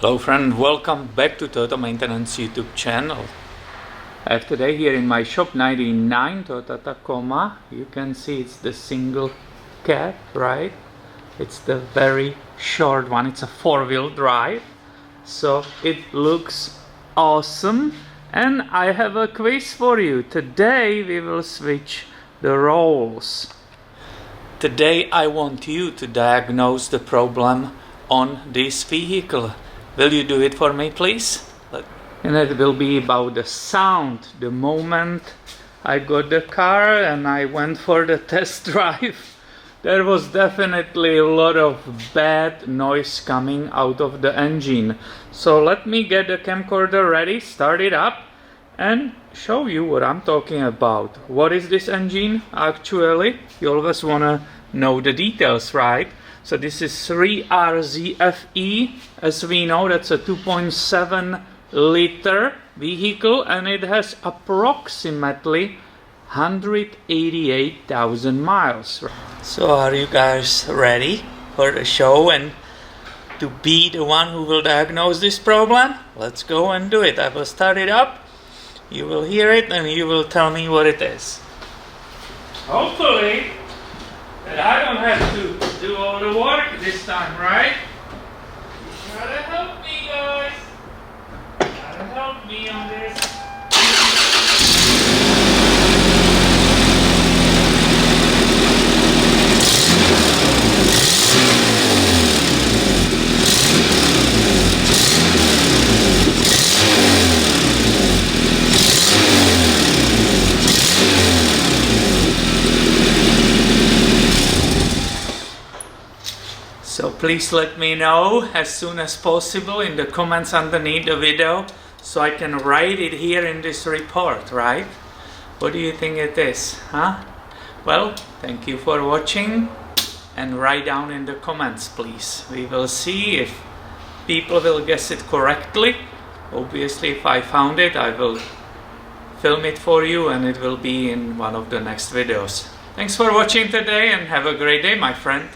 Hello friend, welcome back to Toyota Maintenance YouTube channel. I have today here in my shop 99 Toyota Tacoma. You can see it's the single cab, right? It's the very short one. It's a four-wheel drive, so it looks awesome. And I have a quiz for you. Today we will switch the roles. Today I want you to diagnose the problem on this vehicle. Will you do it for me, please? And it will be about the sound. The moment I got the car and I went for the test drive, there was definitely a lot of bad noise coming out of the engine. So let me get the camcorder ready, start it up, and show you what I'm talking about. What is this engine actually? You always want to know the details, right? So this is 3RZFE. As we know, that's a 2.7 liter vehicle and it has approximately 188,000 miles. So are you guys ready for the show and to be the one who will diagnose this problem? Let's go and do it. I will start it up. You will hear it and you will tell me what it is. Hopefully that I don't have to do all the work this time, right? You gotta help me, guys. Gotta help me on this. So please let me know as soon as possible in the comments underneath the video so I can write it here in this report, right? What do you think it is, huh? Well, thank you for watching and write down in the comments, please. We will see if people will guess it correctly. Obviously, if I found it, I will film it for you and it will be in one of the next videos. Thanks for watching today and have a great day, my friend.